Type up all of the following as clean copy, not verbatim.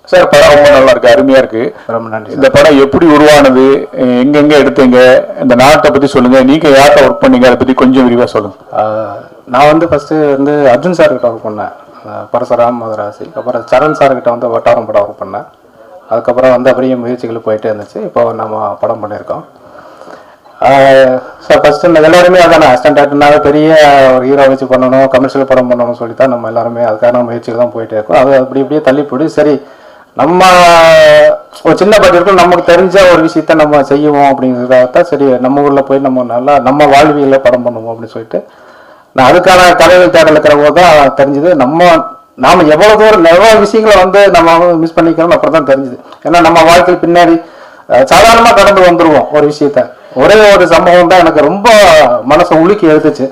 Sir படம் ரொம்ப நல்லா இருக்கு, அருமையா இருக்கு. ரொம்ப நன்றி. இந்த படம் எப்படி உருவானது, எங்கெங்க எடுத்தீங்க, இந்த நாட்டை பத்தி சொல்லுங்க, நீங்க யார்கிட்ட ஒர்க் பண்ணீங்க, அதை பத்தி கொஞ்சம் விரிவா சொல்லுங்க. நான் வந்து ஃபர்ஸ்ட் வந்து அர்ஜுன் சார் கிட்ட ஒர்க் பண்ணேன், பரசுராம் மதராசி. அப்புறம் சரண் சார் கிட்ட வந்து வட்டாரம் படம் ஒர்க் பண்ணேன். அதுக்கப்புறம் வந்து அப்படியே முயற்சிகள் போயிட்டே இருந்துச்சு. இப்போ நம்ம படம் பண்ணியிருக்கோம். சார் ஃபர்ஸ்ட் எல்லாருமே அதானே அசிஸ்டன்ட் ஆக்டர்னால பெரிய ஒரு ஹீரோ வச்சு பண்ணணும், கமர்ஷியல் படம் பண்ணணும்னு சொல்லி தான் நம்ம எல்லாருமே அதுக்கான முயற்சிகள் தான் போயிட்டே இருக்கோம். அது அப்படி இப்படியே தள்ளி போய் சரி நம்ம ஒரு சின்ன பட்ஜெட்டில் நமக்கு தெரிஞ்ச ஒரு விஷயத்த நம்ம செய்வோம் அப்படிங்கிறதான் சரி நம்ம ஊரில் போய் நம்ம நல்லா நம்ம வாழ்வியலில் படம் பண்ணுவோம் அப்படின்னு சொல்லிட்டு நான் அதுக்கான கலைகள் தேடல் இருக்கிற போது தான் தெரிஞ்சுது நாம் எவ்வளோ தூரம் எவ்வளோ விஷயங்களை வந்து நம்ம மிஸ் பண்ணிக்கிறோம் அப்புறம் தான் தெரிஞ்சுது. ஏன்னா நம்ம வாழ்க்கையில் பின்னாடி சாதாரணமாக கடந்து வந்துடுவோம் ஒரு விஷயத்த. ஒரே ஒரு சம்பவம் தான் எனக்கு ரொம்ப மனசை உலுக்கி எடுத்துச்சு.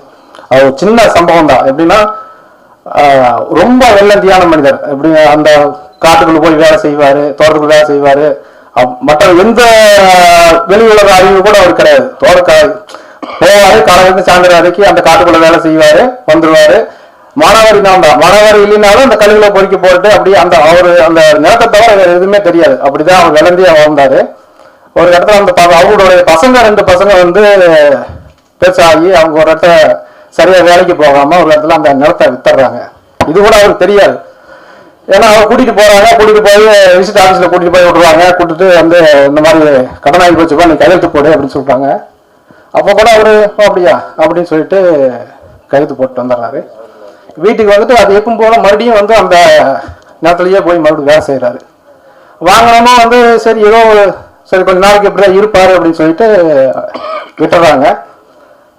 அது ஒரு சின்ன சம்பவம் தான். எப்படின்னா ரொம்ப வெள்ளந்தியான மனிதர், எப்படி அந்த காட்டுக்குள்ள போய் வேலை செய்வாரு, தோட்டத்துக்குள்ள வேலை செய்வாரு, மற்ற எந்த வெளி உலக அறிவு கூட அவர் கிடையாது. போவாரு, காலையிலிருந்து சாயந்தரம் வரைக்கும் அந்த காட்டுக்குள்ள வேலை செய்வாரு, வந்துருவாரு. மானாவாரி தான், மானாவாரி இல்லைனாலும் அந்த கல்வியில பொறிக்க போட்டு அப்படியே அந்த அவரு அந்த நிலத்தை தவிர எதுவுமே தெரியாது. அப்படிதான் அவர் விளந்தியா வாழ்ந்தாரு. ஒரு இடத்துல அந்த அவங்களுடைய பசங்க 2 பசங்க வந்து பெருசாகி அவங்க ஒரு இடத்துல சரியா வேலைக்கு போகாம ஒரு இடத்துல அந்த நிலத்தை வித்துறாங்க. இது கூட அவருக்கு தெரியாது. ஏன்னா அவர் கூட்டிட்டு போறாங்க, கூட்டிட்டு போய் விசிட் ஆஃபீஸ்ல கூட்டிட்டு போய் விடுவாங்க. கூட்டிட்டு வந்து இந்த மாதிரி கடன் ஆகி போச்சுப்பா, நீ கையெழுத்து போடு அப்படின்னு சொல்றாங்க. அப்போ கூட அவரு அப்படியா அப்படின்னு சொல்லிட்டு கையெழுத்து போட்டு வந்துடுறாரு. வீட்டுக்கு வந்துட்டு அது எப்பவும் போல மறுபடியும் வந்து அந்த நேரத்துலயே போய் மறுபடியும் வேலை செய்யறாரு. வாங்கணும் வந்து சரி ஏதோ சரி கொஞ்ச நாளைக்கு எப்படிதான் இருப்பாரு அப்படின்னு சொல்லிட்டு விட்டுறாங்க.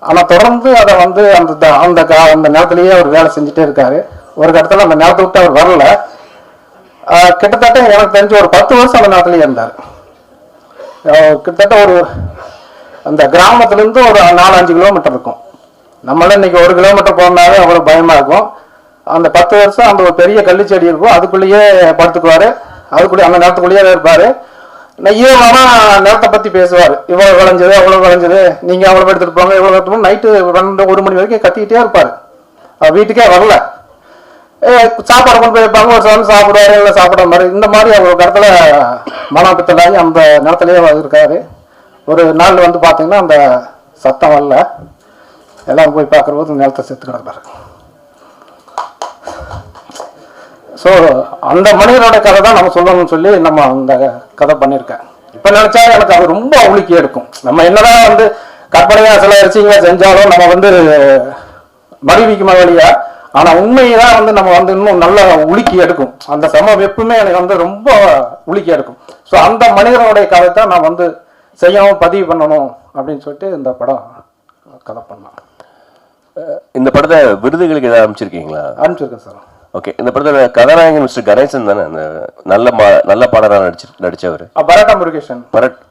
ஆனா தொடர்ந்து அதை வந்து அந்த அந்த அந்த நேரத்திலேயே அவர் வேலை செஞ்சுட்டே இருக்காரு. ஒரு இடத்துல அந்த நேரத்தை விட்டு அவர் வரல. கிட்டத்தட்ட எனக்கு தெரிஞ்ச ஒரு 10 வருஷம் அந்த நேரத்திலேயே இருந்தார். கிட்டத்தட்ட ஒரு அந்த கிராமத்துல இருந்து ஒரு 4-5 கிலோமீட்டர் இருக்கும். நம்மளால இன்னைக்கு 1 கிலோமீட்டர் போனாலே அவ்வளவு பயமா இருக்கும். அந்த 10 வருஷம் அந்த ஒரு பெரிய கள்ளிச்செடி இருக்கும், அதுக்குள்ளேயே படுத்துக்குவாரு, அதுக்குள்ளே அந்த நேரத்துக்குள்ளேயே இருப்பாரு. ஈரமான நேரத்தை பத்தி பேசுவார். இவ்வளவு விளைஞ்சது அவ்வளவு விளைஞ்சது, நீங்க அவ்வளவு எடுத்துட்டு போங்க இவ்வளவு எடுத்துட்டு போங்க. நைட்டு 2-1 மணி வரைக்கும் கத்திக்கிட்டே இருப்பாரு. வீட்டுக்கே வரல. சாப்பாடு கொண்டு போய் வைப்பாங்க, ஒரு சாப்பிட்டு சாப்பிடுவாரு, இல்லை சாப்பிட மாதிரி இந்த மாதிரி அவர் ஒரு இடத்துல மனப்பித்தலாகி அந்த நேரத்திலேயே இருக்காரு. ஒரு நாள் வந்து பாத்தீங்கன்னா அந்த சத்தம் வரல, எல்லாரும் போய் பார்க்குற போது நிலத்தை செத்து கிடக்குறாரு. ஸோ அந்த மனிதனோட கதை தான் நம்ம சொல்லணும்னு சொல்லி நம்ம அந்த கதை பண்ணியிருக்கேன். இப்போ நினைச்சா எனக்கு அது ரொம்ப உலுக்கி எடுக்கும். நம்ம என்னதான் வந்து கற்பனையா சில விஷயங்களை செஞ்சாலும் நம்ம வந்து மறுவிக்குமா வழியா, ஆனா உண்மையதான் வந்து நம்ம வந்து இன்னும் நல்லா உலுக்கி எடுக்கும். அந்த சமம் எப்பவுமே எனக்கு வந்து ரொம்ப உலுக்கி எடுக்கும். ஸோ அந்த மனிதனுடைய கதை தான் நான் வந்து செய்யணும், பதிவு பண்ணணும் அப்படின்னு சொல்லிட்டு இந்த படம் கதை பண்ணேன். இந்த படத்தை விருதுகளுக்கு ஏதாவது அனுப்பிச்சிருக்கீங்களா? அனுப்பிச்சிருக்கேன் சார். ஓகே. இந்த படத்தோட கதாநாயகன் மிஸ்டர் கணேசன் தானே அந்த நல்ல பாடலாக நடிச்சவர்? பரோட்டா முருகேசன்.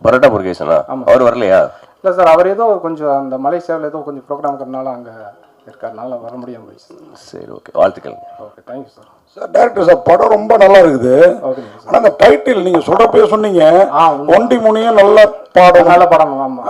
பரோட்டா முருகேசனா? அவர் வரலையா? இல்லை சார், அவர் ஏதோ கொஞ்சம் அந்த மலேசியாவில் ஏதோ கொஞ்சம் ப்ரோக்ராம் இருக்கிறனால அங்கே இருக்காருனால வர முடியாமல் போயிடுச்சு. சரி, ஓகே, வாழ்த்துக்கள். Okay, thank you sir. Sir director sir படம் ரொம்ப நல்லா இருக்குது. ஆனால் அந்த டைட்டில் நீங்கள் சொல்கிறப்பே சொன்னீங்க ஒண்டி முனியும் நல்ல பாடம். நல்ல படம். ஆமாம்.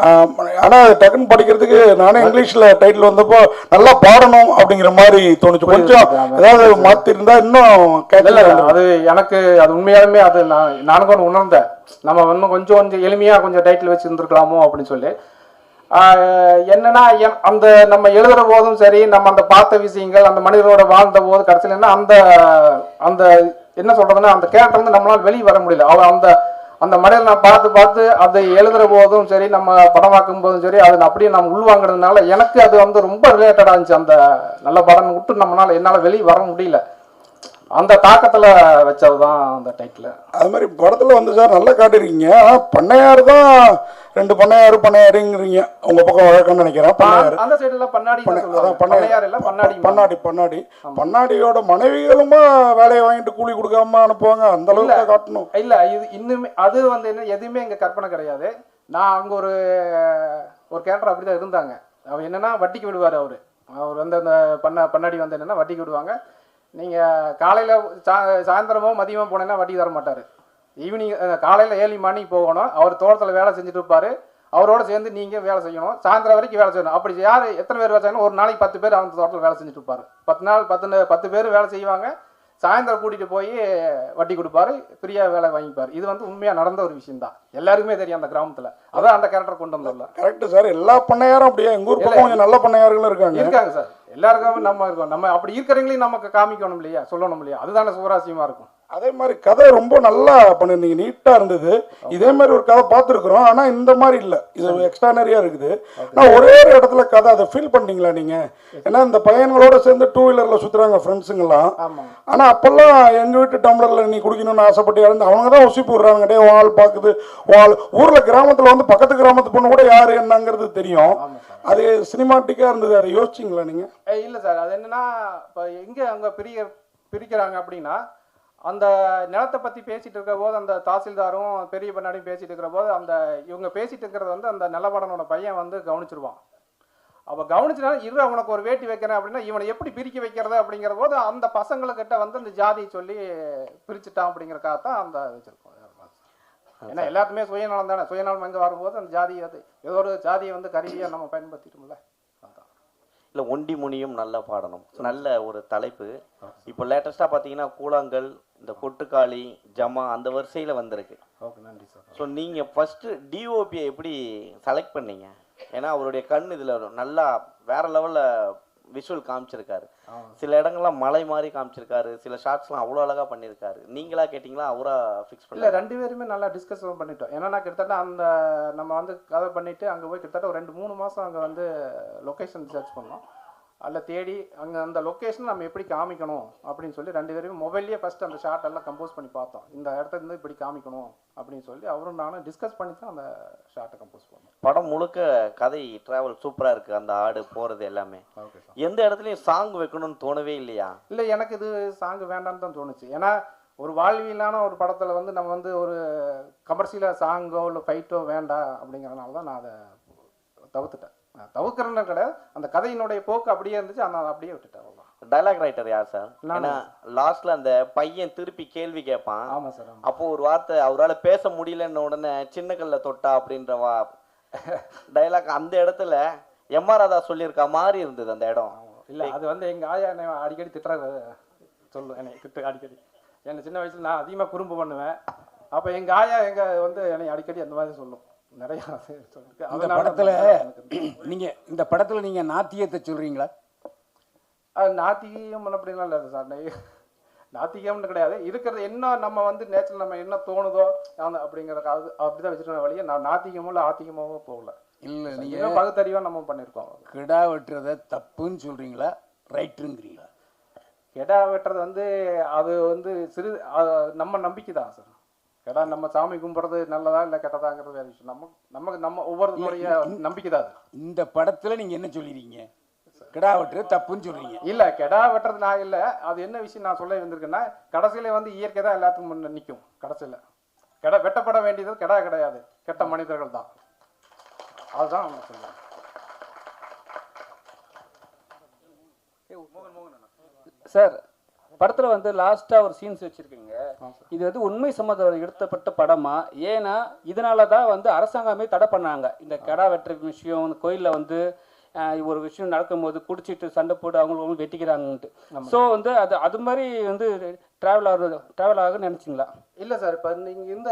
ஆனால் டக்குன்னு படிக்கிறதுக்கு நானே இங்கிலீஷில் டைட்டில் வந்தப்போ நல்லா பாடணும் அப்படிங்கிற மாதிரி தோணுச்சு. கொஞ்சம் ஏதாவது மாற்றிருந்தா இன்னும் கேட்கல. அது எனக்கு அது உண்மையாலுமே அது நானும் கூட உணர்ந்தேன். நம்ம இன்னும் கொஞ்சம் எளிமையாக கொஞ்சம் டைட்டில் வச்சு இருந்திருக்கலாமோ அப்படின்னு சொல்லி. என்னன்னா அந்த நம்ம எழுதுற போதும் சரி, நம்ம அந்த பார்த்த விஷயங்கள் அந்த மனிதரோட வாழ்ந்த போது கடைசியில் என்ன அந்த அந்த என்ன சொல்றதுன்னா அந்த கேரக்டர் வந்து நம்மளால வெளியே வர முடியல. அவன் அந்த அந்த மனிதர் நான் பார்த்து அதை எழுதுற போதும் சரி, நம்ம படமாக்கும் போதும் சரி, அதை அப்படியே நம்ம உள்வாங்கிறதுனால எனக்கு அது வந்து ரொம்ப ரிலேட்டடா இருந்துச்சு. அந்த நல்ல படம் விட்டு என்னால் வெளியே வர முடியல. அந்த தாக்கத்தில் வச்சதுதான் அந்த டைட்டில். அது மாதிரி படத்தில் வந்து சார் நல்லா காட்டிருக்கீங்க. ஆனால் பண்ணையார் தான் 2 பண்ணையாருங்கிறீங்க. உங்க பக்கம் வழக்கம்னு நினைக்கிறேன். அந்த சைடுல பண்ணாடியோட மனைவிகளுமா வேலையை வாங்கிட்டு கூலி கொடுக்காம அனுப்புவாங்க. அந்த அளவுக்கு காட்டணும். இல்ல இது இன்னுமே அது வந்து என்ன எதுவுமே எங்க கற்பனை கிடையாது. நான் அங்க ஒரு கேரக்டர் அப்படிதான் இருந்தாங்க. அவர் என்னன்னா வட்டிக்கு விடுவார். அவர் வந்து அந்த பண்ணாடி வந்து என்னன்னா வட்டிக்கு விடுவாங்க. நீங்க காலையில சாயந்தரமோ மதியமோ போனீங்கன்னா வட்டி தர மாட்டாரு. ஈவினிங் காலையில் ஏர்லி மார்னிங் போகணும். அவர் தோட்டத்தில் வேலை செஞ்சுட்டு இருப்பார். அவரோட சேர்ந்து நீங்கள் வேலை செய்யணும். சாயந்தரம் வரைக்கும் வேலை செய்யணும். அப்படி யார் எத்தனை பேர் வேலை செய்யணும்? ஒரு நாளைக்கு 10 பேர் அந்த தோட்டத்தில் வேலை செஞ்சுட்டு இருப்பார். 10 நாள் 10 பேர் வேலை செய்வாங்க. சாயந்தரம் கூட்டிட்டு போய் வட்டி கொடுப்பாரு, ஃப்ரீயா வேலை வாங்கிப்பாரு. இது வந்து உண்மையா நடந்த ஒரு விஷயம் தான், எல்லாருக்குமே தெரியும் அந்த கிராமத்துல. அதான் அந்த கேரக்டர் கொண்டு வந்துள்ள. Correct sir. எல்லா பண்ணையாரும் அப்படியே எங்க ஊர் பக்கம் கொஞ்சம் நல்ல பண்ணையார்களும் இருக்காங்க சார். எல்லாருக்கும் நம்ம இருக்கோம், நம்ம அப்படி இருக்கிறவங்களையும் நமக்கு காமிக்கணும் இல்லையா, சொல்லணும் இல்லையா, அதுதானே சுவராசியமா இருக்கும். அதே மாதிரி கதை ரொம்ப நல்லா பண்ணியிருந்தீங்க, நீட்டா இருந்தது. இதே மாதிரி ஒரு கதை பார்த்துருக்குறோம், ஆனா இந்த மாதிரி இல்லை, இது எக்ஸ்ட்ரானரியா இருக்குது. நான் ஒரே ஒரு இடத்துல கதை அதை ஃபீல் பண்ணீங்களா நீங்க? ஏன்னா இந்த பையன்களோட சேர்ந்து 2 வீலர்ல சுத்துறாங்க ஃப்ரெண்ட்ஸுங்கெல்லாம். ஆனா அப்பெல்லாம் எங்க வீட்டு டம்ளர்ல நீ குடிக்கணும்னு ஆசைப்பட்டு இருந்து அவங்க தான் உசிப்பு விடுறாங்க. டே வால் பாக்குது வால். ஊர்ல கிராமத்துல வந்து பக்கத்து கிராமத்து பொண்ணு கூட யாரு என்னங்கிறது தெரியும். அது சினிமாட்டிக்கா இருந்தது, அதை யோசிச்சிங்களா நீங்க? இல்ல சார், அது என்னன்னா இப்போ எங்க அங்க பிரிக்கிறாங்க அப்படின்னா, அந்த நிலத்தை பற்றி பேசிட்டு இருக்கிற போது அந்த தாசில்தாரும் பெரிய பண்ணாடியும் பேசிட்டு இருக்கிற போது அந்த இவங்க பேசிட்டு இருக்கிறது வந்து அந்த நிலவடனோட பையன் வந்து கவனிச்சிருவான். அப்போ கவனிச்சுனா இரு அவனுக்கு ஒரு வேட்டி வைக்கிறேன் அப்படின்னா இவனை எப்படி பிரிக்க வைக்கிறது அப்படிங்கிற போது அந்த பசங்களுக்கிட்ட வந்து அந்த ஜாதியை சொல்லி பிரிச்சுட்டான் அப்படிங்கிறக்காக தான் அந்த வச்சிருக்கோம். ஏன்னா எல்லாத்துமே சுயநலம் தானே, சுயநலம் எங்கே வரும்போது அந்த ஜாதி அது ஏதோ ஒரு ஜாதியை வந்து கருவியாக நம்ம பயன்படுத்திட்டோம்ல. இல்லை ஒண்டி முனியும் நல்லா பாடணும், நல்ல ஒரு தலைப்பு. இப்போ லேட்டஸ்ட்டாக பார்த்தீங்கன்னா கூழாங்கல், இந்த கொட்டுக்காளி, ஜமா அந்த வரிசையில் வந்திருக்கு. ஓகே, நன்றி சார். ஸோ நீங்கள் ஃபஸ்ட்டு டிஓபியை எப்படி செலக்ட் பண்ணீங்க? ஏன்னா அவருடைய கண் இதில் நல்லா வேற லெவலில் விஷுவல் காமிச்சிருக்காரு. சில இடங்கள்லாம் மலை மாதிரி காமிச்சிருக்காரு, சில ஷார்ட்ஸ்லாம் அவ்வளோ அழகாக பண்ணியிருக்காரு. நீங்களா கேட்டிங்களா அவரா ஃபிக்ஸ் பண்ணல? 2 பேருமே நல்லா டிஸ்கஸ் பண்ணிட்டோம். ஏன்னா கிட்டத்தட்ட அந்த நம்ம வந்து கதை பண்ணிவிட்டு அங்கே போய் கிட்டத்தட்ட ஒரு 2-3 மாதம் அங்கே வந்து லொக்கேஷன் சர்ச் பண்ணோம். அதில் தேடி அங்கே அந்த லொக்கேஷன் நம்ம எப்படி காமிக்கணும் அப்படின்னு சொல்லி 2 பேருமே மொபைல்லேயே ஃபஸ்ட்டு அந்த ஷார்ட் எல்லாம் கம்போஸ் பண்ணி பார்த்தோம். இந்த இடத்துல இருந்து இப்படி காமிக்கணும் அப்படின்னு சொல்லி அவரும் நானும் டிஸ்கஸ் பண்ணி தான் அந்த ஷார்ட்டை கம்போஸ் பண்ணோம். படம் முழுக்க கதை ட்ராவல் சூப்பராக இருக்குது, அந்த ஆடு போகிறது எல்லாமே. எந்த இடத்துலையும் சாங் வைக்கணும்னு தோணவே இல்லையா? இல்லை, எனக்கு இது சாங் வேண்டான்னு தான் தோணுச்சு. ஏன்னா ஒரு வாழ்வியலான ஒரு படத்தில் வந்து நம்ம வந்து ஒரு கமர்ஷியலாக சாங்கோ இல்லை ஃபைட்டோ வேண்டாம் அப்படிங்கிறதுனால தான் நான் அதை தவிர்த்துட்டேன். தவிர்க்கிறேன்னு கிடையாது, அந்த கதையினுடைய போக்கு அப்படியே இருந்துச்சு, ஆனால் அப்படியே விட்டுட்டேன். டைலாக் ரைட்டர் யார் சார்? ஏன்னா லாஸ்ட்ல அந்த பையன் திருப்பி கேள்வி கேட்பான். ஆமாம் சார். அப்போ ஒரு வார்த்தை அவரால் பேச முடியலன்னு உடனே சின்ன கல்ல தொட்டா அப்படின்ற டைலாக் அந்த இடத்துல எம்ஆர் ராதா சொல்லியிருக்கா மாதிரி இருந்தது அந்த இடம். இல்லை, அது வந்து எங்கள் ஆயா என்னை அடிக்கடி திட்டுறது சொல்லும், என்னை திட்டு அடிக்கடி. என்னை சின்ன வயசில் நான் அதிகமாக குறும்பு பண்ணுவேன். அப்போ எங்கள் ஆயா வந்து என்னை அடிக்கடி அந்த மாதிரி சொல்லும் நிறையா. இந்த படத்துல நீங்க நாத்தியத்தை சொல்றீங்களா? அது நாத்திகம் அப்படின்லாம் இல்லை சார், நாத்திகம்னு கிடையாது. இருக்கிறது என்ன நம்ம வந்து நேச்சுரல் நம்ம என்ன தோணுதோ அந்த அப்படிங்கிறதுக்கு அது அப்படிதான் வச்சுருக்க வழியே. நான் நாத்திகமோ இல்லை ஆத்திகமாவோ போகல. இல்லை, நீங்க பகுத்தறிவா நம்ம பண்ணியிருக்கோம். கிடா வெட்டுறத தப்புன்னு சொல்றீங்களா, ரைட்டுங்கிறீங்களா? கிடா வெட்டுறது வந்து அது வந்து நம்ம நம்பிக்கை தான் சார். கேட்டா நம்ம சாமி கும்பிட்றது நல்லதா இல்லை கெட்டதாங்கிறது வேற விஷயம். நம்ம ஒவ்வொருத்தருடைய நம்பிக்கை தான் அது. இந்த படத்துல நீங்க என்ன சொல்லிருக்கீங்க? கிடா வெட்டுறது தப்புன்னு சொல்றீங்க. இல்ல, கிடா வெட்டுறது நான் இல்லை. அது என்ன விஷயம் நான் சொல்ல வந்திருக்கேன்னா, கடைசியில வந்து இயற்கை தான் எல்லாத்துக்கும் முன்ன நிற்கும். கடைசியில கிடா வெட்டப்பட வேண்டியது கிடா கிடையாது, கெட்ட மனிதர்கள் தான். அதுதான் அவங்க சொல்லுவாங்க. சார், படத்தில் வந்து லாஸ்ட்டாக ஒரு சீன்ஸ் வச்சுருக்கீங்க. இது வந்து உண்மை சம்மந்தம் எடுத்தப்பட்ட படமா? ஏன்னா இதனால தான் வந்து அரசாங்கமே தடை பண்ணாங்க இந்த கடா வெட்டுற விஷயம். இந்த கோயிலில் வந்து ஒரு விஷயம் நடக்கும்போது குடிச்சிட்டு சண்டை போட்டு அவங்களுக்கு வெட்டிக்கிறாங்கன்ட்டு. ஸோ வந்து அது மாதிரி வந்து ட்ராவல் ஆகுன்னு நினச்சிங்களா? இல்லை சார், இப்போ நீங்கள் இந்த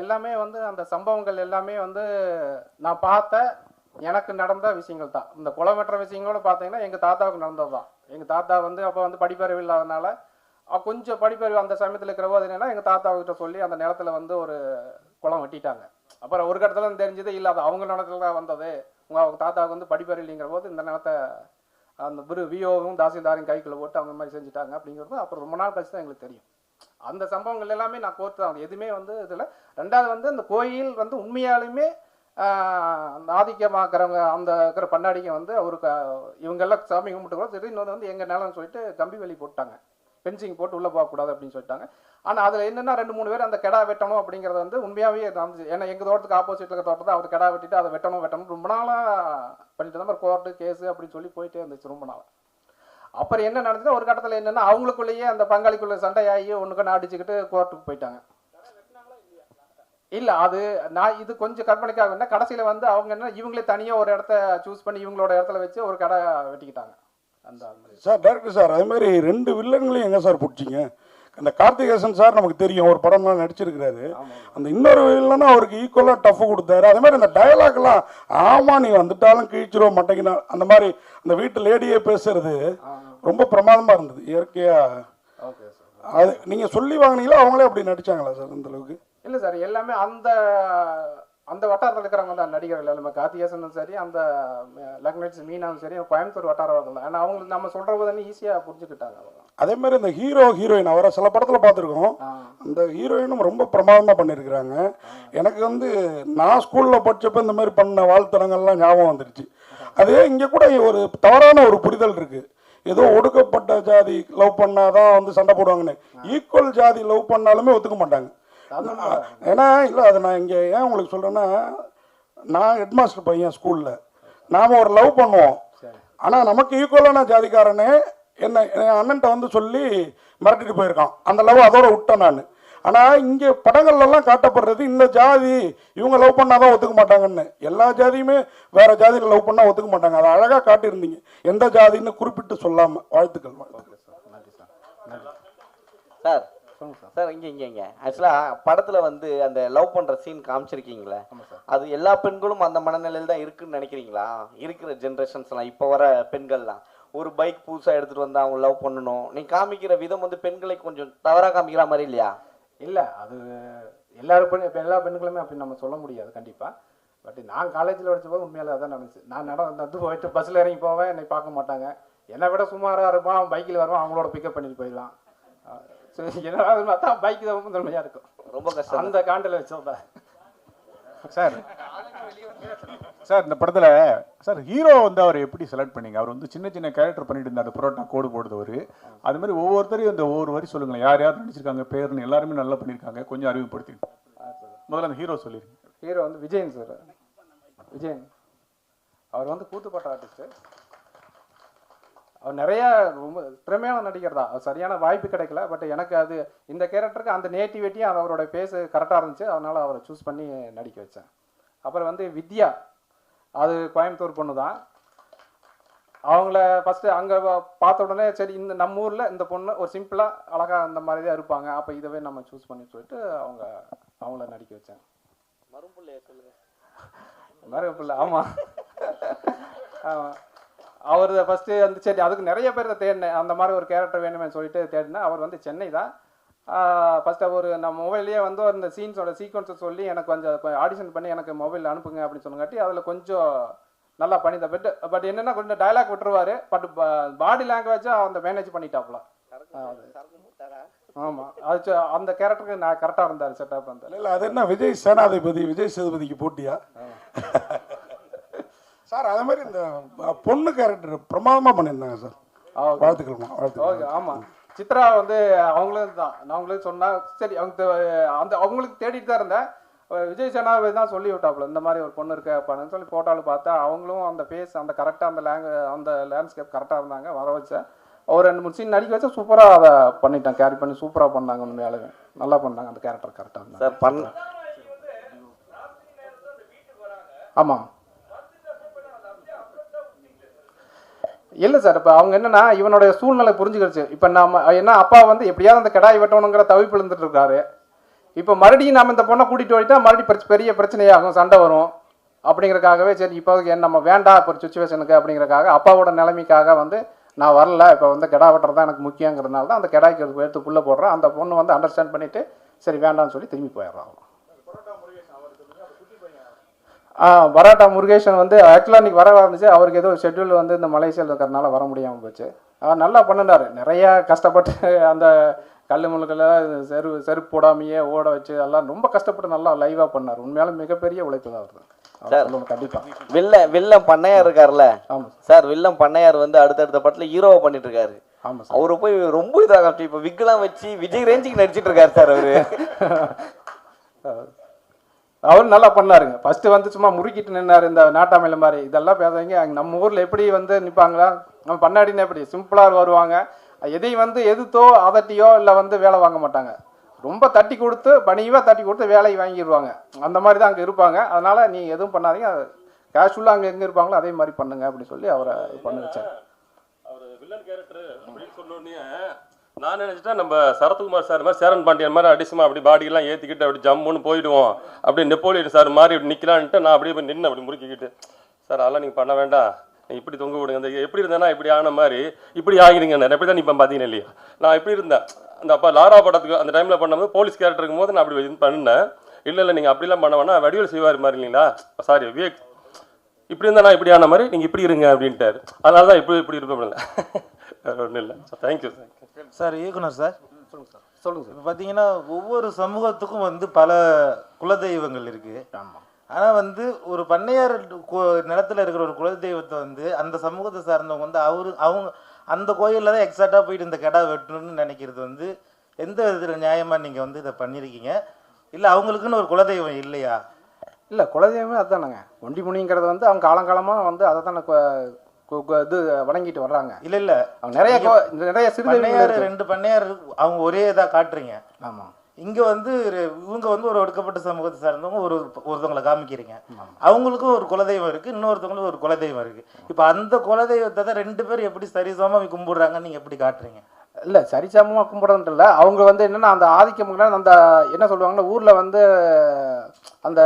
எல்லாமே வந்து அந்த சம்பவங்கள் எல்லாமே வந்து நான் பார்த்த எனக்கு நடந்த விஷயங்கள் தான். இந்த கொலை வெட்டுற விஷயங்களோட பார்த்தீங்கன்னா எங்கள் தாத்தாவுக்கு நடந்தது தான். எங்கள் தாத்தா வந்து அப்போ வந்து படிப்பறிவு இல்லாதனால கொஞ்சம் படிப்பறிவு அந்த சமயத்தில் இருக்கிறவோ அது என்னன்னா எங்கள் தாத்தாவுக்கிட்ட சொல்லி அந்த நிலத்துல வந்து ஒரு குளம் வெட்டிட்டாங்க. அப்புறம் ஒரு கட்டத்தில் தெரிஞ்சது இல்லை, அது அவங்க நிலத்துல தான் வந்தது, அவங்க தாத்தாவுக்கு வந்து படிப்பறிவு இல்லைங்கிற போது இந்த நிலத்தை அந்த விஓவும் தாசில்தாரையும் கைக்குள்ள போட்டு அவங்க மாதிரி செஞ்சுட்டாங்க அப்படிங்கிறது அப்புறம் ரொம்ப நாள் கழிச்சு தான் எங்களுக்கு தெரியும். அந்த சம்பவங்கள் எல்லாமே நான் கோர்த்து தான் எதுவுமே வந்து இதில். ரெண்டாவது வந்து அந்த கோயில் வந்து உண்மையாலுமே அந்த ஆதிக்கமாக்குறவங்க அந்த இருக்கிற பண்ணாடிங்க வந்து அவருக்கு இவங்கெல்லாம் சாமி கும்பிட்டு கூட சரி, இன்னொன்று வந்து எங்கள் நிலம்னு சொல்லிட்டு கம்பி வேலி போட்டாங்க, பென்சிங் போட்டு உள்ளே போகக்கூடாது அப்படின்னு சொல்லிட்டாங்க. ஆனால் அதில் என்னென்னா 2-3 பேர் அந்த கெடா வெட்டணும் அப்படிங்கிறது வந்து உண்மையாகவே நடந்துச்சு. ஏன்னா எங்கள் தோட்டத்துக்கு ஆப்போசிட்டில் இருக்கிற தோட்டத்தை அவர் கெடா வெட்டிட்டு அதை வெட்டணும் ரொம்ப நாளாக பண்ணிட்டு தான் கோர்ட்டு கேஸு அப்படின்னு சொல்லி போயிட்டே இருந்துச்சு ரொம்ப நாள். அப்புறம் என்ன நடந்துச்சுன்னா ஒரு கட்டத்தில் என்னென்னா அவங்களுக்குள்ளேயே அந்த பங்காளிக்குள்ளே சண்டையாகி ஒன்றுக்கு அடிச்சுக்கிட்டு கோர்ட்டுக்கு போயிட்டாங்க. இல்லை, அது நான் இது கொஞ்சம் கற்பனைக்காக என்ன, கடைசியில் வந்து அவங்க என்ன இவங்களே தனியாக ஒரு இடத்த சூஸ் பண்ணி இவங்களோட இடத்துல வச்சு ஒரு கடை வெட்டிக்கிட்டாங்க. அந்த ஆள் மாதிரி. சார் டேரக்டர் சார் அது மாதிரி 2 வில்லன்களையும் எங்கே சார் பிடிச்சிங்க? அந்த கார்த்திகேசன் சார் நமக்கு தெரியும், ஒரு படம்லாம் நடிச்சிருக்கிறாரு. அந்த இன்னொரு வில்லனும் அவருக்கு ஈக்குவலாக டஃப் கொடுத்தாரு. அதே மாதிரி அந்த டயலாக்லாம் ஆமாம் நீ வந்துட்டாலும் கிழிச்சிருவோம் மாட்டேங்கினா அந்த மாதிரி அந்த வீட்டு லேடியே பேசுறது ரொம்ப பிரமாதமாக இருந்தது இயற்கையாக. Okay sir. அது நீங்கள் சொல்லி வாங்கினீங்களா அவங்களே அப்படி நடிச்சாங்களா சார் அந்த அளவுக்கு? இல்லை சார், எல்லாமே அந்த அந்த வட்டாரத்தில் இருக்கிறவங்க தான் நடிகர்கள் எல்லாமே. கார்த்திகேசனும் சரி, அந்த லக்னட்ஸ் மீனாவும் சரி, கோயம்புத்தூர் வட்டாரம் தான். ஏன்னா அவங்களுக்கு நம்ம சொல்கிற போது ஈஸியாக புரிஞ்சுக்கிட்டாங்க. அதே மாதிரி இந்த ஹீரோயின் அவரை சில படத்தில் பார்த்துருக்கோம். அந்த ஹீரோயினும் ரொம்ப பிரமாதமாக பண்ணியிருக்கிறாங்க. எனக்கு வந்து நான் ஸ்கூலில் படித்தப்போ இந்த மாதிரி பண்ண வாழ்த்தனங்கள்லாம் ஞாபகம் வந்துடுச்சு. அதே இங்கே கூட ஒரு தவறான ஒரு புரிதல் இருக்குது. ஏதோ ஒடுக்கப்பட்ட ஜாதி லவ் பண்ணாதான் வந்து சண்டை போடுவாங்கன்னு. ஈக்குவல் ஜாதி லவ் பண்ணாலுமே ஒத்துக்க மாட்டாங்க. ஏன்னா இல்லை, அதை நான் இங்கே ஏன் உங்களுக்கு சொல்கிறேன்னா, நான் ஹெட்மாஸ்டர் பையன் ஸ்கூலில். நாம் ஒரு லவ் பண்ணுவோம், ஆனால் நமக்கு ஈக்குவலான ஜாதிக்காரனே என்ன என் அண்ணன்ட்ட வந்து சொல்லி மிரட்டிட்டு போயிருக்கான். அந்த லவ் அதோட விட்டேன் நான். ஆனால் இங்கே படங்கள்லாம் காட்டப்படுறது இந்த ஜாதி இவங்க லவ் பண்ணாதான் ஒத்துக்க மாட்டாங்கன்னு. எல்லா ஜாதியுமே வேற ஜாதியில் லவ் பண்ணால் ஒத்துக்க மாட்டாங்க. அதை அழகாக காட்டியிருந்தீங்க, எந்த ஜாதின்னு குறிப்பிட்டு சொல்லாமல். வாழ்த்துக்கள். சார் சார் இங்கே ஆக்சுவலாக படத்தில் வந்து அந்த லவ் பண்ணுற சீன் காமிச்சிருக்கீங்களே, அது எல்லா பெண்களும் அந்த மனநிலையில் தான் இருக்குன்னு நினைக்கிறீங்களா? இருக்கிற ஜென்ரேஷன்ஸ்லாம் இப்போ வர பெண்கள்லாம் ஒரு பைக் புதுசாக எடுத்துகிட்டு வந்து அவங்க லவ் பண்ணணும், நீ காமிக்கிற விதம் வந்து பெண்களை கொஞ்சம் தவறாக காமிக்கிற மாதிரி இல்லையா? இல்லை, அது எல்லா பெண்களுமே அப்படி நம்ம சொல்ல முடியாது கண்டிப்பாக. பட் நான் காலேஜில் படித்தபோது உண்மையிலே அதான் நடந்துச்சு. நான் நடந்து போயிட்டு பஸ்ஸில் இறங்கி போவேன், என்னை பார்க்க மாட்டாங்க. என்னை விட சுமாராக இருப்பான், அவன் பைக்கில் வருவான், அவங்களோட பிக்கப் பண்ணிட்டு போயிடலாம். என்ன பார்த்தா பைக் தான் முதன்மையாக இருக்கும். ரொம்ப கஷ்டம் அந்த காண்டில் வச்சோம் சார். சார் இந்த படத்தில் சார் ஹீரோ வந்து அவர் எப்படி செலக்ட் பண்ணீங்க? அவர் வந்து சின்ன சின்ன கேரக்டர் பண்ணிட்டு இருந்தார், புரோட்டா கோடு போடுறவர். அது மாதிரி ஒவ்வொருத்தரையும் இந்த ஒவ்வொரு வரி சொல்லுங்களேன், யார் யார் நடிச்சிருக்காங்க பேருன்னு. எல்லாருமே நல்லா பண்ணியிருக்காங்க, கொஞ்சம் அறிமுகப்படுத்தி. முதல்ல அந்த ஹீரோ சொல்லிடுங்க. ஹீரோ வந்து விஜயன் சார். விஜயன் அவர் வந்து கூத்துப்பாட்டு ஆர்டிஸ்ட்டு. அவர் நிறைய ரொம்ப திறமையான நடிகர் தான். அவர் சரியான வாய்ப்பு கிடைக்கல. பட் எனக்கு அது இந்த கேரக்டருக்கு அந்த நேட்டிவிட்டியும் அது அவரோட பேஸு கரெக்டாக இருந்துச்சு. அதனால் அவரை சூஸ் பண்ணி நடிக்க வச்சேன். அப்புறம் வந்து வித்யா, அது கோயம்புத்தூர் பொண்ணு தான். அவங்கள ஃபஸ்ட்டு அங்கே பார்த்த உடனே சரி இந்த நம்ம ஊரில் இந்த பொண்ணு ஒரு சிம்பிளாக அழகாக அந்த மாதிரி தான் இருப்பாங்க, அப்போ இதவே நம்ம சூஸ் பண்ணி சொல்லிட்டு அவங்கள நடிக்க வச்சேன். மரும்பிள்ளைய சொல்லுங்க. மரும்பிள்ளை, ஆமாம் ஆமாம். அவர் ஃபஸ்ட்டு வந்து சரி அதுக்கு நிறைய பேர் தேடினேன், அந்த மாதிரி ஒரு கேரக்டர் வேணுமே சொல்லிட்டு தேடினேன். அவர் வந்து சென்னை தான். ஃபஸ்ட்டு ஒரு நம்ம மொபைல்லையே வந்து அந்த சீன்ஸோட சீக்வன்ஸை சொல்லி எனக்கு கொஞ்சம் ஆடிஷன் பண்ணி எனக்கு மொபைல் அனுப்புங்க அப்படின்னு சொன்னங்காட்டி அதில் கொஞ்சம் நல்லா பண்ணிதான். பட் என்னென்னா கொஞ்சம் டைலாக் விட்டுருவார். பட் பாடி லாங்குவேஜாக அந்த மேனேஜ் பண்ணிட்டாப்புல. ஆமாம், அது அந்த கேரக்டருக்கு நான் கரெக்டாக இருந்தார், செட்டப் இருந்தார். இல்லை அது என்ன விஜய் சேனாதிபதி விஜய் சேதுபதிக்கு போட்டியா? சார் அதே மாதிரி இந்த பொண்ணு கேரக்டர் பிரமாதமாக பண்ணியிருந்தாங்க சார். வாழ்த்துக்கள்மா, வாழ்த்துக்கள். ஓகே, ஆமாம். சித்ரா வந்து அவங்களும் தான். நான் அவங்களுக்கு சொன்னால் சரி அவங்க அவங்களுக்கு தேடிட்டு தான் இருந்தேன். விஜய் சேனாதிபதி தான் சொல்லி விட்டாப்புல இந்த மாதிரி ஒரு பொண்ணு இருக்காப்பான்னு சொல்லி போட்டாலும் பார்த்தா அவங்களும் அந்த ஃபேஸ் அந்த கரெக்டாக அந்த லேண்ட்ஸ்கேப் கரெக்டாக இருந்தாங்க. வர வச்சேன், ஒரு 2-3 சீன் நடிக்க வச்சா சூப்பராக அதை பண்ணிட்டேன், கேரி பண்ணி சூப்பராக பண்ணாங்க. உண்மையாலுமே நல்லா பண்ணாங்க, அந்த கேரக்டர் கரெக்டாக இருந்தாங்க சார். ஆமாம். இல்லை சார், இப்போ அவங்க என்னன்னா இவனுடைய சூழ்நிலை புரிஞ்சுக்கிடுச்சு. இப்போ நம்ம என்ன அப்பா வந்து எப்படியாவது அந்த கிடாய் வெட்டணுங்கிற தவிப்பு இருந்துட்டு இருக்காரு. இப்போ மறுபடியும் நம்ம இந்த பொண்ணை கூட்டிகிட்டு போயிட்டா மறுபடியும் பெரிய பிரச்சனையாகும், சண்டை வரும் அப்படிங்கிறக்காகவே சரி இப்போ நம்ம வேண்டாம் இப்போ ஒரு சுச்சுவேஷனுக்கு அப்படிங்கிறக்காக அப்பாவோட நிலைமைக்காக வந்து நான் வரல, இப்போ வந்து கிடா வெட்டுறது தான் எனக்கு முக்கியங்கிறதுனால தான் அந்த கிடாய்க்கு எடுத்து புள்ள போடுறேன். அந்த பொண்ணு வந்து அண்டர்ஸ்டாண்ட் பண்ணிவிட்டு சரி வேண்டாம்னு சொல்லி திரும்பி போயிடுறான். பராட்டா முருகேசன் வந்து ஆக்சுவலாக இன்றைக்கி வர இருந்துச்சு, அவருக்கு ஏதோ ஷெட்யூல் வந்து இந்த மலேசியாவில் இருக்கிறதுனால வர முடியாமல் போச்சு. அவர் நல்லா பண்ணினார், நிறையா கஷ்டப்பட்டு அந்த கல் முழுக்கெல்லாம் செருப்பு போடாமையே ஓட வச்சு எல்லாம் ரொம்ப கஷ்டப்பட்டு நல்லா லைவாக பண்ணார். உண்மையாலும் மிகப்பெரிய உழைப்பு தான் அவர். கண்டிப்பாக வில்லம் பண்ணையார் இருக்கார்ல. ஆமாம் சார், வில்லம் பண்ணையார் வந்து அடுத்தடுத்த படத்தில் ஹீரோவை பண்ணிட்டு இருக்காரு. ஆமாம், அவரை போய் ரொம்ப இதாக இப்போ விக்கெல்லாம் வச்சு விஜய் ரேஞ்சுக்கு நடிச்சிட்டு இருக்காரு சார் அவர் நல்லா பண்ணாருங்க. ஃபஸ்ட்டு வந்து சும்மா முறுக்கிட்டு நின்னார் இந்த நாட்டாமையில மாதிரி. இதெல்லாம் பேசுறீங்க அங்கே நம்ம ஊரில் எப்படி வந்து நிற்பாங்களா, நம்ம பண்ணாடினா எப்படி சிம்பிளாக வருவாங்க. எதையும் வந்து எதிர்த்தோ அதட்டியோ இல்லை வந்து வேலை வாங்க மாட்டாங்க. ரொம்ப தட்டி கொடுத்து பணிவாக தட்டி கொடுத்து வேலையை வாங்கிடுவாங்க. அந்த மாதிரி தான் அங்கே இருப்பாங்க. அதனால் நீ எதுவும் பண்ணாதீங்க, கேஷுவலாக அங்கே எங்கே இருப்பாங்களோ அதே மாதிரி பண்ணுங்க அப்படின்னு சொல்லி அவரை பண்ண வச்சார். சொன்னோடனே நான் நினைச்சிட்டா நம்ம சரத்குமார் சார் மாதிரி சேரன் பாண்டியன் மாதிரி அடிசுமா அப்படி பாடியெல்லாம் ஏற்றிக்கிட்டு அப்படி ஜம்முன்னு போயிடுவோம், அப்படி நெப்போலியன் சார் மாதிரி இப்படி நிற்கலான்ட்டு நான் அப்படியே போய் நின்று அப்படி முறுக்கிக்கிட்டு, சார் அதெல்லாம் நீங்கள் பண்ண வேண்டாம், நீங்கள் இப்படி தொங்க விடுங்க, அந்த எப்படி இருந்தேன்னா இப்படி ஆன மாதிரி இப்படி ஆகிடுங்க, நான் எப்படி தான் இப்போ பார்த்தீங்கன்னா இல்லையா, நான் எப்படி இருந்தேன் அந்த அப்போ லாரா படத்துக்கு அந்த டைமில் பண்ணும்போது போலீஸ் கேரக்டர் இருக்கும்போது நான் அப்படி இது பண்ணினேன். இல்லை நீங்கள் அப்படிலாம் பண்ண வேணா, வடிவேல் செய்வார் மாதிரி இல்லைங்களா, சாரி விவேக் இப்படி இருந்தால் நான் இப்படி ஆன மாதிரி நீங்கள் இப்படி இருங்க அப்படின்ட்டாரு. அதனால தான் இப்படி இருப்பேன் ஒன்றும் இல்லை சார். Thank you sir. இயக்குனர் சார் சொல்லுங்கள் சார். சொல்லுங்கள் சார். இப்போ பார்த்தீங்கன்னா ஒவ்வொரு சமூகத்துக்கும் வந்து பல குலதெய்வங்கள் இருக்குது. ஆமாம். ஆனால் வந்து ஒரு பண்ணையார் நிலத்தில் இருக்கிற ஒரு குலதெய்வத்தை வந்து அந்த சமூகத்தை சார்ந்தவங்க வந்து அவங்க அந்த கோயிலில் தான் எக்ஸாக்டாக போயிட்டு இந்த கிடா வெட்டணும்னு நினைக்கிறது வந்து எந்த விதத்தில் நியாயமாக நீங்கள் வந்து இதை பண்ணியிருக்கீங்க? இல்லை அவங்களுக்குன்னு ஒரு குலதெய்வம் இல்லையா? இல்லை, குலதெய்வமே அதுதானங்க. ஒண்டி முனிங்கிறது வந்து அவங்க காலங்காலமாக வந்து அதை தானே இது வணங்கிட்டு வர்றாங்க. இல்லை அவங்க நிறைய பண்ணையார் 2 பண்ணையார் அவங்க ஒரே இதாக காட்டுறீங்க. ஆமாம். இங்கே வந்து இவங்க வந்து ஒரு ஒடுக்கப்பட்ட சமூகத்தை சார்ந்தவங்க ஒருத்தவங்களை காமிக்கிறீங்க. அவங்களுக்கும் ஒரு குலதெய்வம் இருக்குது, இன்னொருத்தவங்களுக்கும் ஒரு குலதெய்வம் இருக்குது. இப்போ அந்த குலதெய்வத்தை தான் 2 பேர் எப்படி சரிசமமாக கும்பிடுறாங்கன்னு நீங்கள் எப்படி காட்டுறீங்க? இல்லை, சரிசமமாக கும்பிடுறது இல்லை. அவங்க வந்து என்னென்னா அந்த ஆதிக்கம் அந்த என்ன சொல்லுவாங்கன்னா ஊரில் வந்து அந்த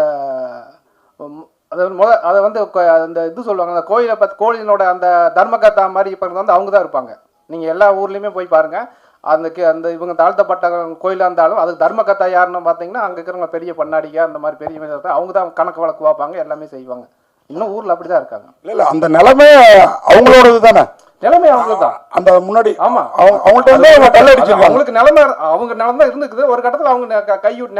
அதை வந்து அந்த இது சொல்லுவாங்க, அந்த கோயிலை பார்த்து கோயிலினோட அந்த தர்மகர்த்தா மாதிரி இப்போ வந்து அவங்க தான் இருப்பாங்க. நீங்கள் எல்லா ஊர்லேயுமே போய் பாருங்கள், அந்த இவங்க தாழ்த்தப்பட்ட கோயிலாக இருந்தாலும் அதுக்கு தர்மகர்த்தா யாருன்னு பார்த்தீங்கன்னா அங்கே இருக்கிறவங்க பெரிய பண்ணாடிக்கா அந்த மாதிரி பெரிய அவங்க தான் கணக்கு வழக்கு வைப்பாங்க, எல்லாமே செய்வாங்க. இன்னும் ஊரில் அப்படி தான் இருக்காங்க. இல்லை அந்த நிலைமை அவங்களோடது தானே, நிலைமை அவங்களுக்கு தான். அந்த முன்னாடி ஆமாம், அவங்கள்ட்ட வந்து அவங்களுக்கு நிலைமை அவங்க நிலம் தான் இருந்துக்குது. ஒரு கட்டத்தில் அவங்க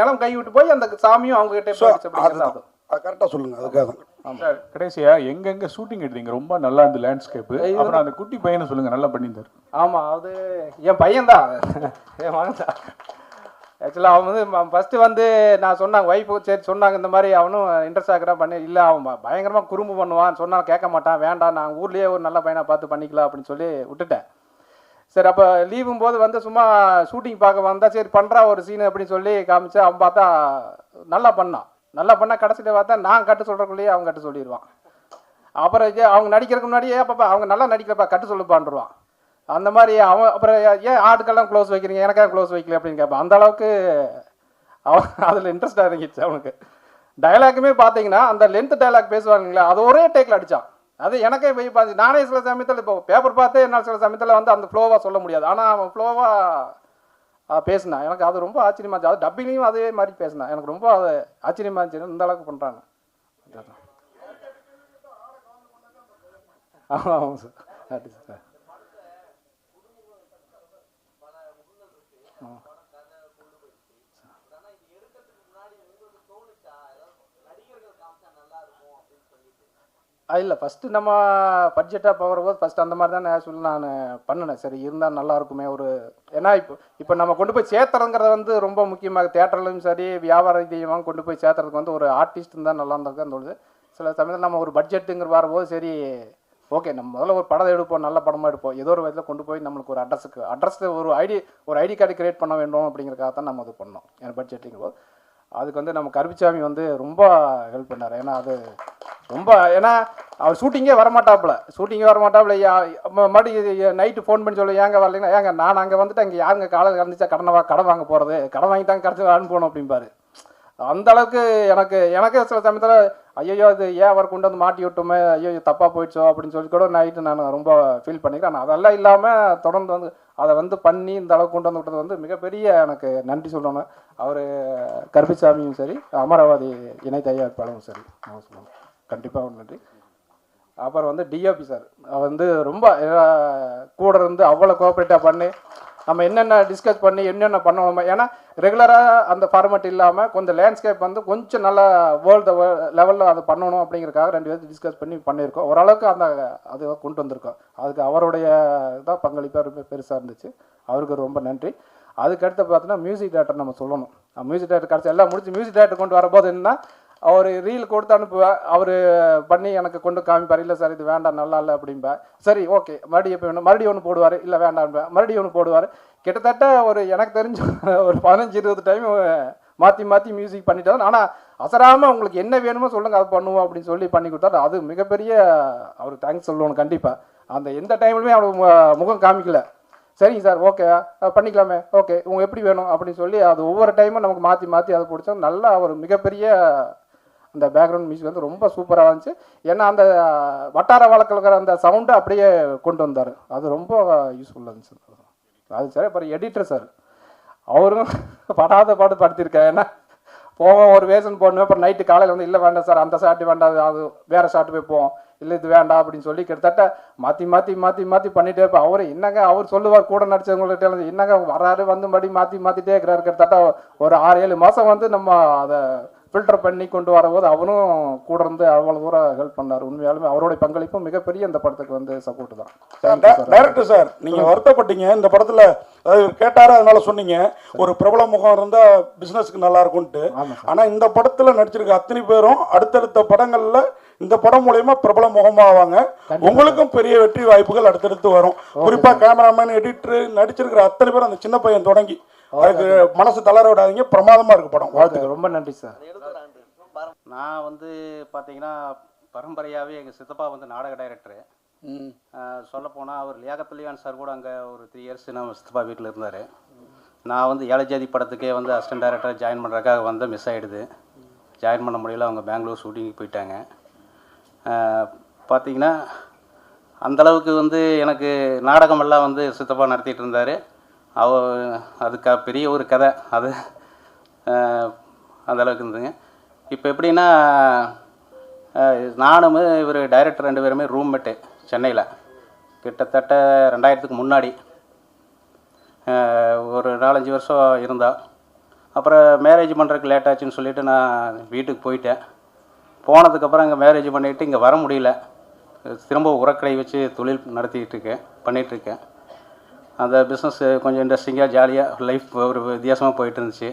நிலம் கைவிட்டு போய் அந்த சாமியும் அவங்க கிட்டே கரெக்டாக சொல்லுங்க. அதுக்காக சார் கடைசியா எங்கெங்க ஷூட்டிங் எடுத்தீங்க? ரொம்ப நல்லா இருந்த லேண்ட்ஸ்கேப்பு. அப்புறம் அந்த குட்டி பையனை சொல்லுங்க, நல்லா பண்ணியிருந்தார். ஆமாம், அது என் பையன்தான், என் மகன் தான். ஆக்சுவலாக அவன் வந்து ஃபஸ்ட்டு வந்து நான் சொன்னாங்க ஒய்ஃபு சரி சொன்னாங்க இந்த மாதிரி அவனும் இன்ட்ரெஸ்ட் ஆகிறான் பண்ணி, இல்லை அவன் பயங்கரமாக குறும்பு பண்ணுவான், சொன்னால் கேட்க மாட்டான், வேண்டாம் நான் ஊர்லேயே ஒரு நல்ல பையனை பார்த்து பண்ணிக்கலாம் அப்படின்னு சொல்லி விட்டுட்டேன். சரி அப்போ லீவும் போது வந்து சும்மா ஷூட்டிங் பார்க்க வந்தால் சரி பண்ணுறா ஒரு சீனு அப்படின்னு சொல்லி காமிச்சு அவன் பார்த்தா நல்லா பண்ணால் கடைசியில் பார்த்தா நான் கட்டு சொல்கிறக்குள்ளேயே அவன் கட்டு சொல்லிடுவான். அப்புறம் அவங்க நடிக்கிறதுக்கு முன்னாடியே பாப்பா அவங்க நல்லா நடிக்கிறப்பா கட்டு சொல்லுப்பான்டுருவான். அந்த மாதிரி அவன் அப்புறம் ஏன் ஆடுக்கெல்லாம் க்ளோஸ் வைக்கிறீங்க, எனக்காக க்ளோஸ் வைக்கல அப்படின்னு கேட்பான். அந்த அளவுக்கு அவன் அதில் இன்ட்ரெஸ்டாக இருந்துச்சு அவனுக்கு. டைலாக்குமே பார்த்தீங்கன்னா அந்த லென்த் டைலாக் பேசுவாங்களா அது ஒரே டேக்கில் அடித்தான். அது எனக்கே போய் பார்த்து நானே சில சமயத்தில் இப்போ பேப்பர் பார்த்தே என்னால் சில சமயத்தில் வந்து அந்த ஃப்ளோவாக சொல்ல முடியாது, ஆனால் அவன் ஃப்ளோவாக பேசினான். எனக்கு அது ரொம்ப ஆச்சரியமாக இருந்துச்சு. அது டப்பிங்லையும் அதே மாதிரி பேசினான். எனக்கு ரொம்ப அது ஆச்சரியமாக இருந்துச்சு, இந்த அளவுக்கு பண்ணுறாங்க. ஆமாம் சார், நன்றி சார். இல்லை ஃபஸ்ட்டு நம்ம பட்ஜெட்டாக போகிறபோது ஃபஸ்ட்டு அந்த மாதிரி தான் சொல்லி நான் பண்ணினேன். சரி இருந்தால் நல்லா இருக்குமே ஒரு, ஏன்னா இப்போ நம்ம கொண்டு போய் சேர்த்துறதுங்கிறத வந்து ரொம்ப முக்கியமாக தேட்டர்லையும் சரி வியாபார ரீதியாக கொண்டு போய் சேர்த்துறதுக்கு வந்து ஒரு ஆர்டிஸ்ட் இருந்தால் நல்லா இருந்திருக்குன்னு தோணுது. சில சமயத்தில் நம்ம ஒரு பட்ஜெட்டுங்கிற வரும்போது சரி ஓகே நம்ம முதல்ல ஒரு படம் எடுப்போம், நல்ல படமாக எடுப்போம், ஏதோ ஒரு விதத்தில் கொண்டு போய் நம்மளுக்கு ஒரு அட்ரஸ் ஒரு ஐடி கார்டு கிரியேட் பண்ண வேண்டும் அப்படிங்கிறக்காக தான் நம்ம அது பண்ணோம். ஏன்னா பட்ஜெட்டுங்கும் போது அதுக்கு வந்து நம்ம கருப்பிச்சாமி வந்து ரொம்ப ஹெல்ப் பண்ணார். ஏன்னா அது ரொம்ப ஏன்னா அவர் ஷூட்டிங்கே வரமாட்டாப்புல மறுபடியும் நைட்டு ஃபோன் பண்ணி சொல்லி ஏங்க வரலைங்கன்னா ஏங்க நான் அங்கே வந்துட்டு அங்கே யாருங்க காலை கறந்துச்சா கடன் வாங்க போகிறது, கடன் வாங்கிட்டாங்க கடைசி அனுப்பணும் அப்படிம்பாரு. அந்த அளவுக்கு எனக்கு சில சமயத்தில் ஐயோ அது ஏன் அவர் கொண்டு வந்து மாட்டி விட்டோமே, ஐயோ தப்பாக போயிடுச்சோ அப்படின்னு சொல்லி கூட நைட்டு நான் ரொம்ப ஃபீல் பண்ணிக்கிறேன். ஆனால் அதெல்லாம் இல்லாமல் தொடர்ந்து வந்து அதை வந்து பண்ணி இந்த அளவுக்கு கொண்டு வந்து விட்டது வந்து மிகப்பெரிய எனக்கு நன்றி சொல்லணும். அவர் கருப்பிசாமியும் சரி அமராவதி இணை தயாரிப்பாளரும் சரி நான் சொல்லணும், கண்டிப்பாக நன்றி. அப்புறம் வந்து டிஓபி சார் வந்து ரொம்ப கூட இருந்து அவ்வளோ கோஆப்ரேட்டாக பண்ணி நம்ம என்னென்ன டிஸ்கஸ் பண்ணி என்னென்ன பண்ணணுமோ, ஏன்னா ரெகுலராக அந்த ஃபார்மேட் இல்லாமல் கொஞ்சம் லேண்ட்ஸ்கேப் வந்து கொஞ்சம் நல்லா வேர்ல்டு லெவலில் அதை பண்ணணும் அப்படிங்கிறக்காக 2 பேரும் டிஸ்கஸ் பண்ணி பண்ணியிருக்கோம். ஓரளவுக்கு அது கொண்டு வந்திருக்கோம். அதுக்கு அவருடைய தான் பங்களிப்பாக ரொம்ப பெருசாக இருந்துச்சு, அவருக்கு ரொம்ப நன்றி. அதுக்கடுத்து பார்த்தீங்கன்னா மியூசிக் டேரக்டர் நம்ம சொல்லணும். மியூசிக் டேரக்டர் கடைசி எல்லாம் முடிச்சு மியூசிக் டேரக்டர் கொண்டு வரும்போது என்னன்னா அவர் ரீல் கொடுத்து அனுப்புவேன், அவர் பண்ணி எனக்கு கொண்டு காமிப்பார். இல்லை சார் இது வேண்டாம் நல்லா இல்லை அப்படின்பேன். சரி ஓகே மறுபடியும் எப்போ வேணும் மறுபடியும் ஒன்று போடுவார், இல்லை வேண்டாம்பேன் மறுபடியும் ஒன்று போடுவார். கிட்டத்தட்ட ஒரு எனக்கு தெரிஞ்ச ஒரு 15-20 டைம் மாற்றி மியூசிக் பண்ணிட்டாரு. ஆனால் அசராமல் உங்களுக்கு என்ன வேணுமோ சொல்லுங்கள் அது பண்ணுவோம் அப்படின்னு சொல்லி பண்ணி கொடுத்தாரு. அது மிகப்பெரிய அவருக்கு தேங்க்ஸ் சொல்லணும் கண்டிப்பாக. அந்த எந்த டைம்லையுமே அவர் முகம் காமிக்கல. சரிங்க சார் ஓகே பண்ணிக்கலாமே ஓகே உங்க எப்படி வேணும் அப்படின்னு சொல்லி அது ஒவ்வொரு டைமும் நமக்கு மாற்றி மாற்றி அதை பிடிச்சோம். நல்லா ஒரு மிகப்பெரிய அந்த பேக்ரவுண்ட் மியூசிக் வந்து ரொம்ப சூப்பராக இருந்துச்சு. ஏன்னா அந்த வட்டார வழக்கில் இருக்கிற அந்த சவுண்டை அப்படியே கொண்டு வந்தார். அது ரொம்ப யூஸ்ஃபுல்லாக இருந்துச்சு. அது சார் அப்புறம் எடிட்டர் சார் அவரும் படாத பாடு படுத்திருக்கேன். ஏன்னா போவோம் ஒரு வேஷன் போடணும், அப்புறம் நைட்டு காலையில் வந்து இல்லை வேண்டாம் சார் அந்த ஷாட்டு வேண்டாம் அது வேறு ஷாட்டு போய் போவோம், இல்லை இது வேண்டாம் அப்படின்னு சொல்லி கிட்டத்தட்ட மாற்றி மாற்றி மாற்றி மாற்றி பண்ணிகிட்டே இருப்பேன். அவரு என்னங்க அவர் சொல்லுவார் கூட நடிச்சவங்கள்ட்ட என்னங்க வராரு வந்து மறுபடி மாற்றிட்டே இருக்கிறாரு. கிட்டத்தட்ட ஒரு 6-7 மாதம் வந்து நம்ம அதை ஃபில்டர் பண்ணி கொண்டு வரும்போது அவரும் கூட இருந்து அவ்வளோ தூரம் ஹெல்ப் பண்ணார். உண்மையாலுமே அவருடைய பங்களிப்பும் மிகப்பெரிய இந்த படத்துக்கு வந்து சப்போர்ட் தான். டைரக்டர் சார் நீங்கள் வருத்தப்பட்டீங்க இந்த படத்தில், அதாவது கேட்டாரா அதனால சொன்னீங்க ஒரு பிரபல முகம் இருந்தால் பிஸ்னஸ்க்கு நல்லா இருக்கும்ட்டு. ஆனால் இந்த படத்தில் நடிச்சிருக்க அத்தனை பேரும் அடுத்தடுத்த படங்களில் இந்த படம் மூலயமா பிரபல முகமாவாங்க. உங்களுக்கும் பெரிய வெற்றி வாய்ப்புகள் அடுத்தடுத்து வரும். குறிப்பாக கேமராமேன், எடிட்டர், நடிச்சிருக்கிற அத்தனை பேரும் அந்த சின்ன பையன் தொடங்கி அதுக்கு மனசு தளர விடாதீங்க. பிரமாதமாக இருக்கு படம். வாழ்த்துக்கள். ரொம்ப நன்றி சார். நான் வந்து பார்த்தீங்கன்னா பரம்பரையாகவே எங்கள் சித்தப்பா வந்து நாடக டைரக்டரு. சொல்லப்போனால் அவர் லியாகத்துலியான் சார் கூட அங்கே ஒரு 3 இயர்ஸ் நம்ம சித்தப்பா வீட்டில் இருந்தார். நான் வந்து ஏழை ஜாதி படத்துக்கே வந்து அசிஸ்டன்ட் டைரக்டர் ஜாயின் பண்ணுறதுக்காக வந்து மிஸ் ஆகிடுது. ஜாயின் பண்ண முடியல, அவங்க பெங்களூர் ஷூட்டிங்கு போயிட்டாங்க. பார்த்திங்கன்னா அந்தளவுக்கு வந்து எனக்கு நாடகமெல்லாம் வந்து சித்தப்பா நடத்திட்டு இருந்தார். அதுக்கு பெரிய ஒரு கதை அது அந்தளவுக்கு இருந்துங்க. இப்போ எப்படின்னா நானும் இவர் டைரக்டர் 2 பேருமே ரூம்மேட்டு சென்னையில் கிட்டத்தட்ட 2000க்கு முன்னாடி ஒரு 4-5 வருஷம் இருந்தால். அப்புறம் மேரேஜ் பண்ணுறதுக்கு லேட் ஆச்சுன்னு சொல்லிவிட்டு நான் வீட்டுக்கு போயிட்டேன். போனதுக்கப்புறம் அங்கே மேரேஜ் பண்ணிவிட்டு இங்கே வர முடியல. திரும்ப உரக்கடை வச்சு தொழில் பண்ணிகிட்ருக்கேன். அந்த பிஸ்னஸ் கொஞ்சம் இன்ட்ரெஸ்டிங்காக ஜாலியாக லைஃப் ஒரு வித்தியாசமாக போயிட்டு இருந்துச்சு.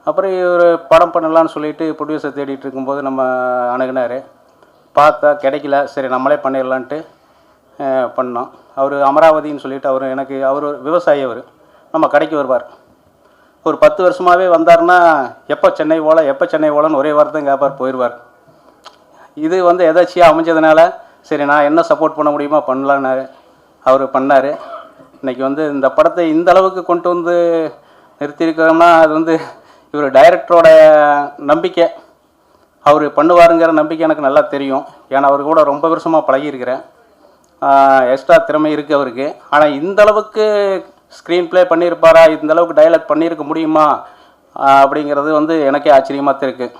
அப்புறம் ஒரு படம் பண்ணலான்னு சொல்லிட்டு ப்ரொடியூசர் தேடிட்டு இருக்கும்போது நம்ம அணுகுனார். பார்த்தா கிடைக்கல, சரி நம்மளே பண்ணிடலான்ட்டு பண்ணோம். அவர் அமராவதின்னு சொல்லிட்டு அவர் விவசாயி. அவர் நம்ம கடைக்கு வருவார். ஒரு 10 வருஷமாகவே வந்தார்னா எப்போ சென்னை போகலன்னு ஒரே வாரத்தை கேட்பார், போயிடுவார். இது வந்து எதாச்சியாக அமைஞ்சதுனால சரி நான் என்ன சப்போர்ட் பண்ண முடியுமோ பண்ணலான்னு அவர் பண்ணார். இன்றைக்கி வந்து இந்த படத்தை இந்த அளவுக்கு கொண்டு வந்து நிறுத்தியிருக்கிறோம்னா அது வந்து இவர் டைரக்டரோட நம்பிக்கை. அவர் பண்ணுவாருங்கிற நம்பிக்கை எனக்கு நல்லா தெரியும். ஏன்னா அவர் கூட ரொம்ப வருஷமாக பழகியிருக்கிறேன். எக்ஸ்ட்ரா திறமை இருக்குது அவருக்கு. ஆனால் இந்த அளவுக்கு ஸ்க்ரீன் ப்ளே பண்ணியிருப்பாரா, இந்த அளவுக்கு டைலாக் பண்ணியிருக்க முடியுமா அப்படிங்கிறது வந்து எனக்கே ஆச்சரியமாக இருக்குது.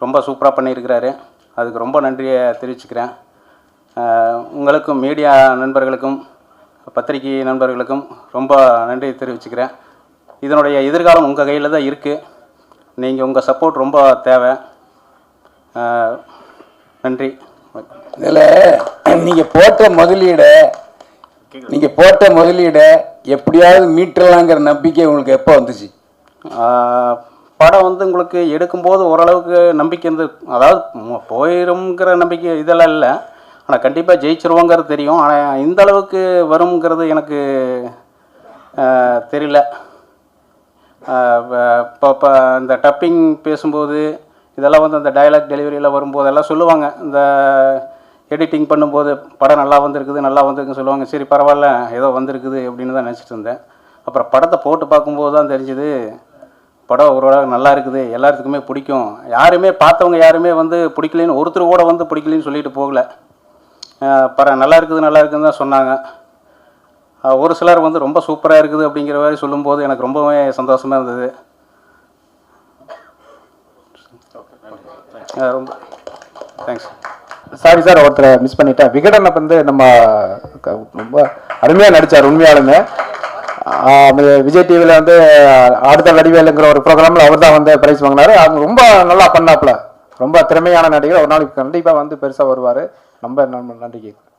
ரொம்ப சூப்பராக பண்ணியிருக்கிறாரு. அதுக்கு ரொம்ப நன்றியை தெரிவிச்சுக்கிறேன். உங்களுக்கும் மீடியா நண்பர்களுக்கும் பத்திரிகை நண்பர்களுக்கும் ரொம்ப நன்றி தெரிவிச்சுக்கிறேன். இதனுடைய எதிர்காலம் உங்கள் கையில் தான் இருக்குது. நீங்கள் உங்கள் சப்போர்ட் ரொம்ப தேவை. நன்றி. இதில் நீங்கள் போட்ட முதலீடை எப்படியாவது மீட்டலாங்கிற நம்பிக்கை உங்களுக்கு எப்போ வந்துச்சு? படம் வந்து உங்களுக்கு எடுக்கும்போது ஓரளவுக்கு நம்பிக்கை இருந்து, அதாவது போயிருங்கிற நம்பிக்கை இதெல்லாம் இல்லை. ஆனால் கண்டிப்பாக ஜெயிச்சிருவோங்கிறது தெரியும். ஆனால் இந்த அளவுக்கு வருங்கிறது எனக்கு தெரியல. இப்போ இந்த டப்பிங் பேசும்போது இதெல்லாம் வந்து அந்த டயலாக் டெலிவரியில் வரும்போதெல்லாம் சொல்லுவாங்க, இந்த எடிட்டிங் பண்ணும்போது படம் நல்லா வந்திருக்குன்னு சொல்லுவாங்க. சரி பரவாயில்ல ஏதோ வந்திருக்குது அப்படின்னு தான் நினச்சிட்டு இருந்தேன். அப்புறம் படத்தை போட்டு பார்க்கும்போது தான் தெரிஞ்சுது படம் ஓரளவு நல்லா இருக்குது, எல்லாத்துக்குமே பிடிக்கும். பார்த்தவங்க யாருமே வந்து பிடிக்கலன்னு, ஒருத்தர் கூட வந்து பிடிக்கலன்னு சொல்லிட்டு போகல. நல்லா இருக்குதுன்னு தான் சொன்னாங்க. ஒரு சிலர் வந்து ரொம்ப சூப்பராக இருக்குது அப்படிங்கிற மாதிரி சொல்லும்போது எனக்கு ரொம்பவே சந்தோஷமாக இருந்தது. ரொம்ப தேங்க்ஸ். சாரி சார், ஒருத்தரை மிஸ் பண்ணிட்டேன். விகடன் வந்து நம்ம ரொம்ப அருமையாக நடித்தார். உண்மையாலுமே விஜய் டிவியில் வந்து அடுத்த வடிவேலுங்கிற ஒரு ப்ரோக்ராமில் அவர் தான் வந்து பிரைஸ் வாங்கினார். அவங்க ரொம்ப நல்லா பண்ணாப்புல, ரொம்ப திறமையான நடிகர். ஒரு நாளைக்கு கண்டிப்பாக வந்து பெருசாக வருவார். ரொம்ப நன்றி கேட்குறேன்.